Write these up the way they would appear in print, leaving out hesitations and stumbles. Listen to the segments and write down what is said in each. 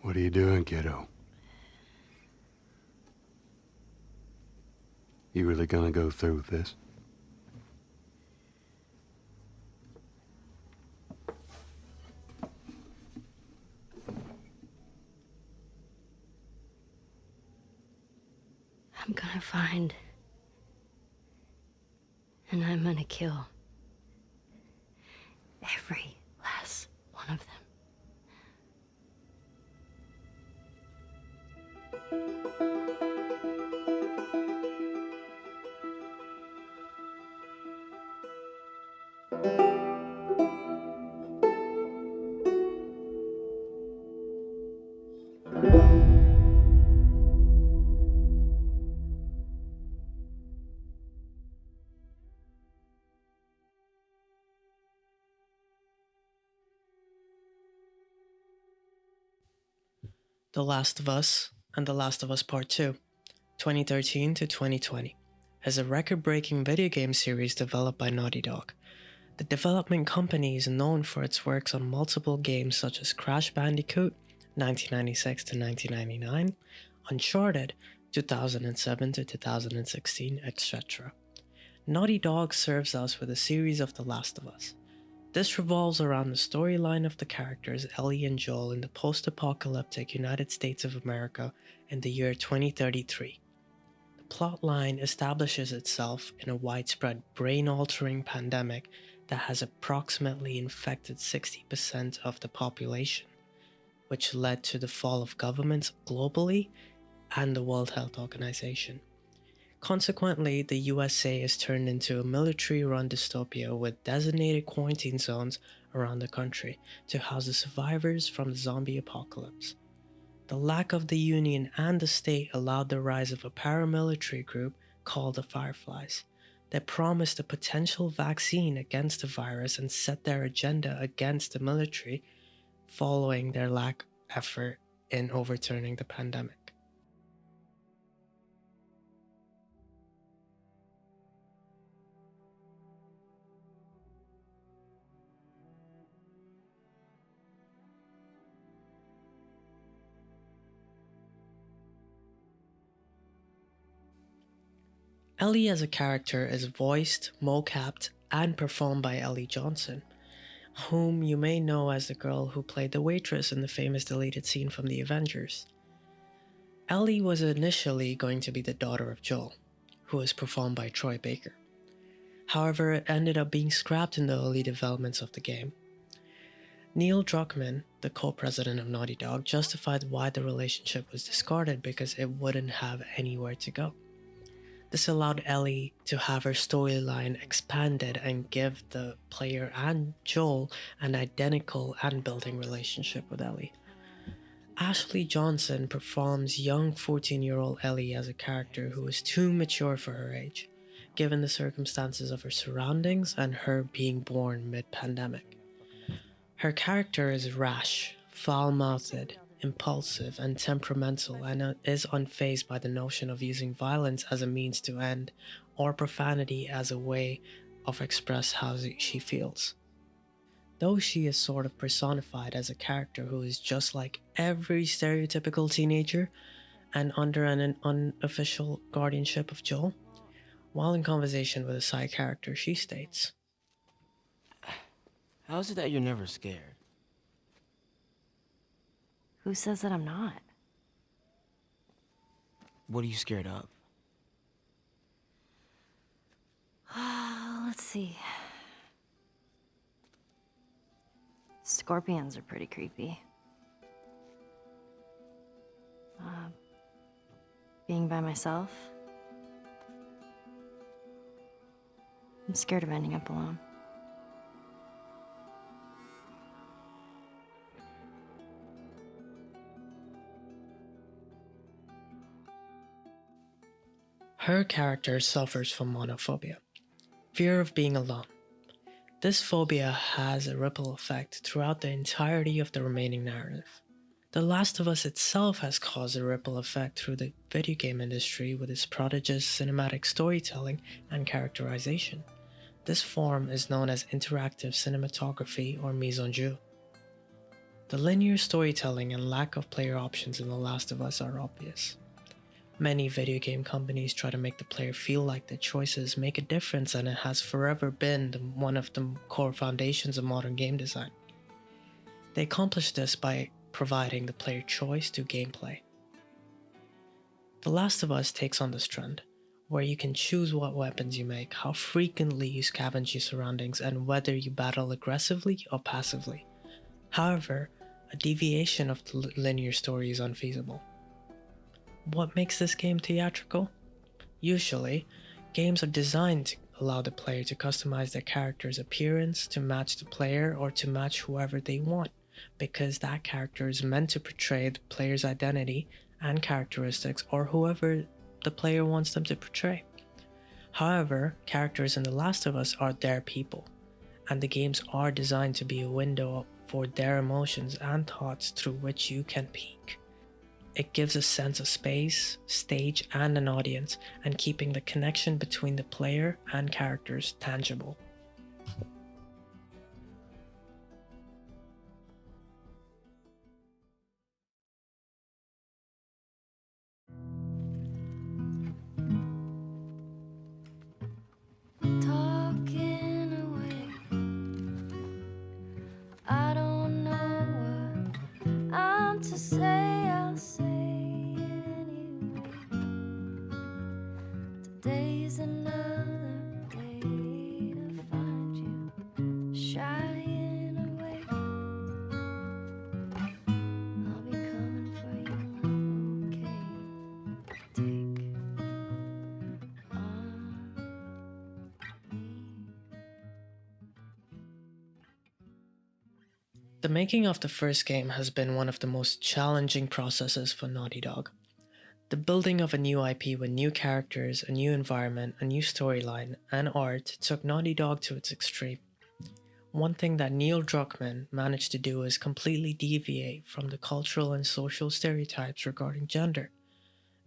What are you doing, kiddo? You really gonna go through with this? I'm gonna find, and I'm gonna kill every last one of them. The Last of Us and The Last of Us Part 2, 2013 to 2020, is a record-breaking video game series developed by Naughty Dog. The development company is known for its works on multiple games such as Crash Bandicoot, 1996 to 1999, Uncharted, 2007 to 2016, etc. Naughty Dog serves us with a series of The Last of Us. This revolves around the storyline of the characters Ellie and Joel in the post-apocalyptic United States of America in the year 2033. The plotline establishes itself in a widespread brain-altering pandemic that has approximately infected 60% of the population, which led to the fall of governments globally and the World Health Organization. Consequently, the USA is turned into a military-run dystopia with designated quarantine zones around the country to house the survivors from the zombie apocalypse. The lack of the Union and the state allowed the rise of a paramilitary group called the Fireflies that promised a potential vaccine against the virus and set their agenda against the military following their lack of effort in overturning the pandemic. Ellie as a character is voiced, mocapped, and performed by Ellie Johnson, whom you may know as the girl who played the waitress in the famous deleted scene from The Avengers. Ellie was initially going to be the daughter of Joel, who was performed by Troy Baker. However, it ended up being scrapped in the early developments of the game. Neil Druckmann, the co-president of Naughty Dog, justified why the relationship was discarded because it wouldn't have anywhere to go. This allowed Ellie to have her storyline expanded and give the player and Joel an identical and building relationship with Ellie. Ashley Johnson performs young 14-year-old Ellie as a character who is too mature for her age, given the circumstances of her surroundings and her being born mid-pandemic. Her character is rash, foul-mouthed, impulsive, and temperamental, and is unfazed by the notion of using violence as a means to end, or profanity as a way of express how she feels. Though she is sort of personified as a character who is just like every stereotypical teenager and under an unofficial guardianship of Joel, while in conversation with a side character, she states, How is it that you're never scared? Who says that I'm not? What are you scared of? Let's see. Scorpions are pretty creepy. Being by myself. I'm scared of ending up alone. her character suffers from monophobia, fear of being alone. This phobia has a ripple effect throughout the entirety of the remaining narrative. The Last of Us itself has caused a ripple effect through the video game industry with its prodigious cinematic storytelling and characterization. This form is known as interactive cinematography or mise en jeu. The linear storytelling and lack of player options in The Last of Us are obvious. Many video game companies try to make the player feel like their choices make a difference, and it has forever been one of the core foundations of modern game design. They accomplish this by providing the player choice to gameplay. The Last of Us takes on this trend, where you can choose what weapons you make, how frequently you scavenge your surroundings, and whether you battle aggressively or passively. However, a deviation of the linear story is unfeasible. What makes this game theatrical? Usually, games are designed to allow the player to customize their character's appearance to match the player or to match whoever they want, because that character is meant to portray the player's identity and characteristics or whoever the player wants them to portray. However, characters in The Last of Us are their people, and the games are designed to be a window for their emotions and thoughts through which you can peek. It gives a sense of space, stage, and an audience, and keeping the connection between the player and characters tangible. Talking away. I don't know what I'm to say, I'll say it anyway. Today's another day to find you shying away. I'll be coming for you, love, okay? Take on me. The making of the first game has been one of the most challenging processes for Naughty Dog. The building of a new IP with new characters, a new environment, a new storyline, and art took Naughty Dog to its extreme. One thing that Neil Druckmann managed to do is completely deviate from the cultural and social stereotypes regarding gender.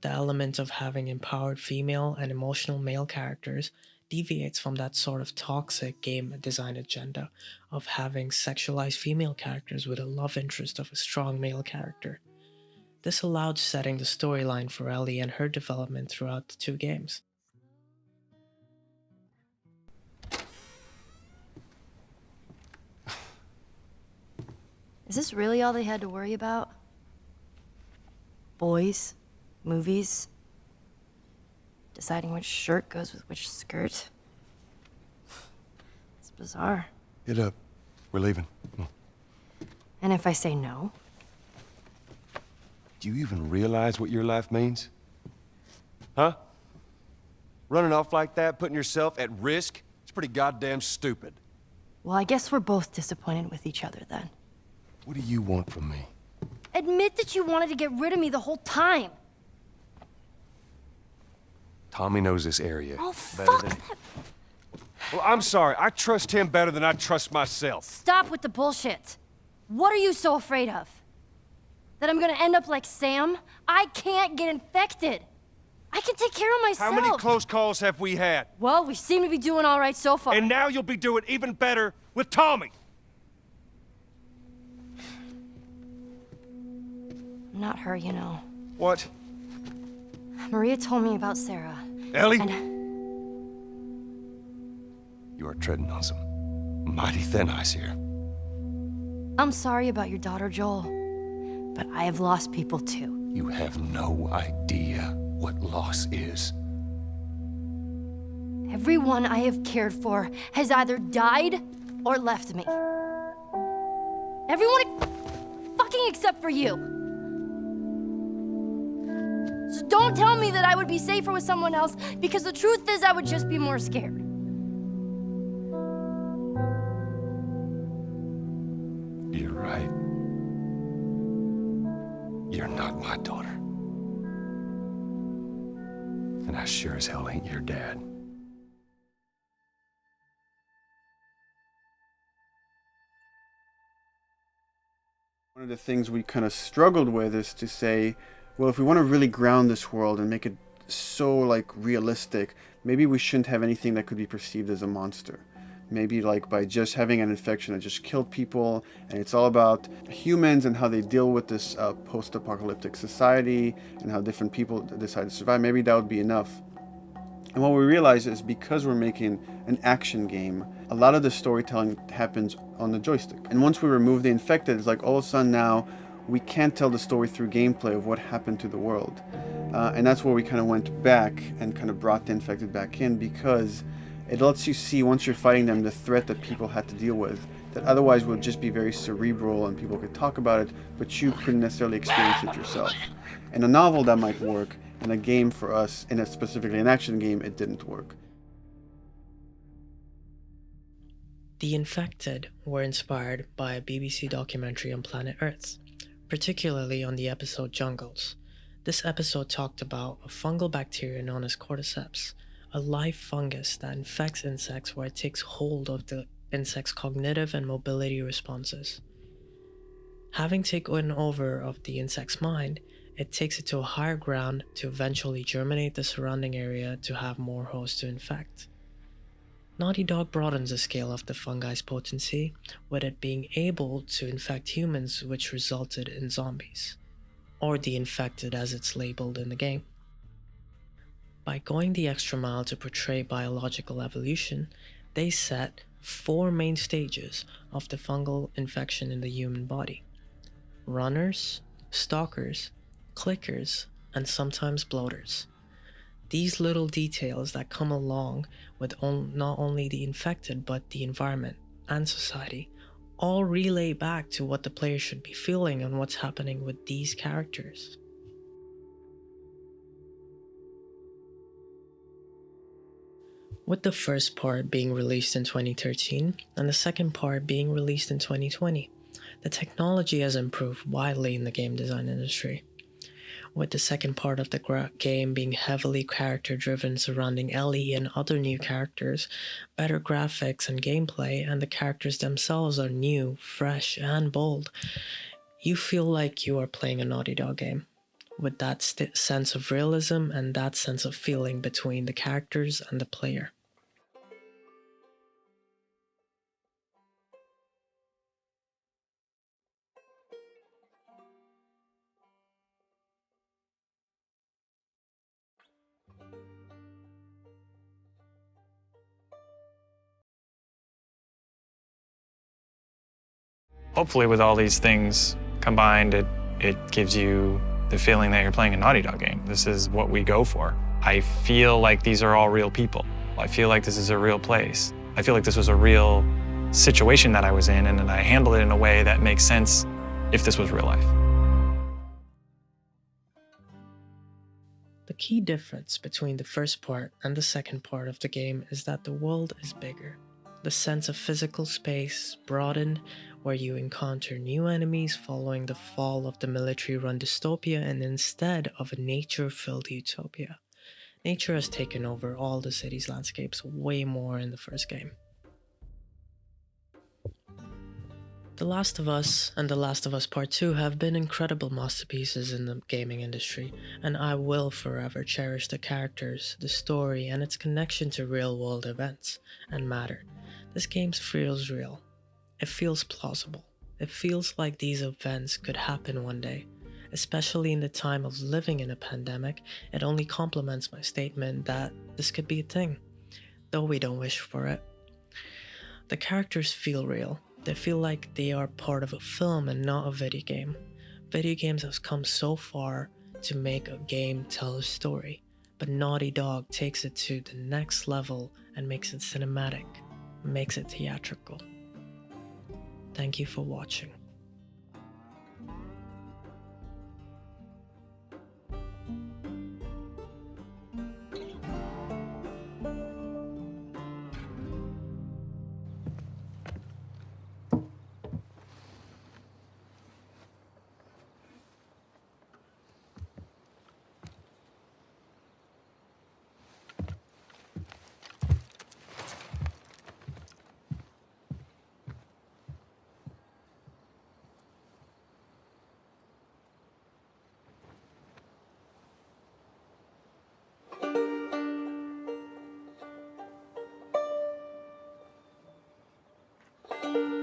The element of having empowered female and emotional male characters deviates from that sort of toxic game design agenda of having sexualized female characters with a love interest of a strong male character. This allowed setting the storyline for Ellie and her development throughout the two games. Is this really all they had to worry about? Boys, movies, deciding which shirt goes with which skirt. It's bizarre. Get up. We're leaving. Come on. And if I say no? Do you even realize what your life means? Huh? Running off like that, putting yourself at risk? It's pretty goddamn stupid. Well, I guess we're both disappointed with each other then. What do you want from me? Admit that you wanted to get rid of me the whole time. Tommy knows this area Oh, better fuck than... that. Well, I'm sorry. I trust him better than I trust myself. Stop with the bullshit. What are you so afraid of? That I'm gonna end up like Sam? I can't get infected. I can take care of myself. How many close calls have we had? Well, we seem to be doing all right so far. And now you'll be doing even better with Tommy. I'm not her, you know. What? Maria told me about Sarah. Ellie? And You are treading on some mighty thin ice here. I'm sorry about your daughter, Joel. But I have lost people too. You have no idea what loss is. Everyone I have cared for has either died or left me. Everyone fucking except for you. So don't tell me that I would be safer with someone else, because the truth is I would just be more scared. You're right. You're not my daughter. And I sure as hell ain't your dad. One of the things we kind of struggled with is to say, well, if we want to really ground this world and make it so like realistic, maybe we shouldn't have anything that could be perceived as a monster. Maybe like by just having an infection that just killed people, and it's all about humans and how they deal with this post-apocalyptic society and how different people decide to survive. Maybe that would be enough. And what we realize is because we're making an action game, a lot of the storytelling happens on the joystick. And once we remove the infected, it's like all of a sudden now we can't tell the story through gameplay of what happened to the world. And that's where we kind of went back and kind of brought the infected back in, because it lets you see, once you're fighting them, the threat that people had to deal with, that otherwise would just be very cerebral and people could talk about it, but you couldn't necessarily experience it yourself. In a novel, that might work. In a game, for us, in a specifically an action game, it didn't work. The Infected were inspired by a BBC documentary on planet Earth, particularly on the episode Jungles. This episode talked about a fungal bacteria known as cordyceps, a live fungus that infects insects where it takes hold of the insect's cognitive and mobility responses. Having taken over of the insect's mind, it takes it to a higher ground to eventually germinate the surrounding area to have more hosts to infect. Naughty Dog broadens the scale of the fungi's potency, with it being able to infect humans, which resulted in zombies, or the infected as it's labeled in the game. By going the extra mile to portray biological evolution, they set 4 main stages of the fungal infection in the human body: runners, stalkers, clickers, and sometimes bloaters. These little details that come along with not only the infected but the environment and society all relay back to what the player should be feeling and what's happening with these characters. With the first part being released in 2013 and the second part being released in 2020, the technology has improved widely in the game design industry. With the second part of the game being heavily character-driven surrounding Ellie and other new characters, better graphics and gameplay, and the characters themselves are new, fresh, and bold, you feel like you are playing a Naughty Dog game, with that sense of realism and that sense of feeling between the characters and the player. Hopefully with all these things combined, it gives you the feeling that you're playing a Naughty Dog game. This is what we go for. I feel like these are all real people. I feel like this is a real place. I feel like this was a real situation that I was in, and I handled it in a way that makes sense if this was real life. The key difference between the first part and the second part of the game is that the world is bigger. The sense of physical space broadened, where you encounter new enemies following the fall of the military-run dystopia, and instead of a nature-filled utopia. Nature has taken over all the city's landscapes way more in the first game. The Last of Us and The Last of Us Part 2 have been incredible masterpieces in the gaming industry, and I will forever cherish the characters, the story, and its connection to real-world events and matter. This game feels real. It feels plausible. It feels like these events could happen one day. Especially in the time of living in a pandemic, it only complements my statement that this could be a thing, though we don't wish for it. The characters feel real. They feel like they are part of a film and not a video game. Video games have come so far to make a game tell a story, but Naughty Dog takes it to the next level and makes it cinematic, makes it theatrical. Thank you for watching. you.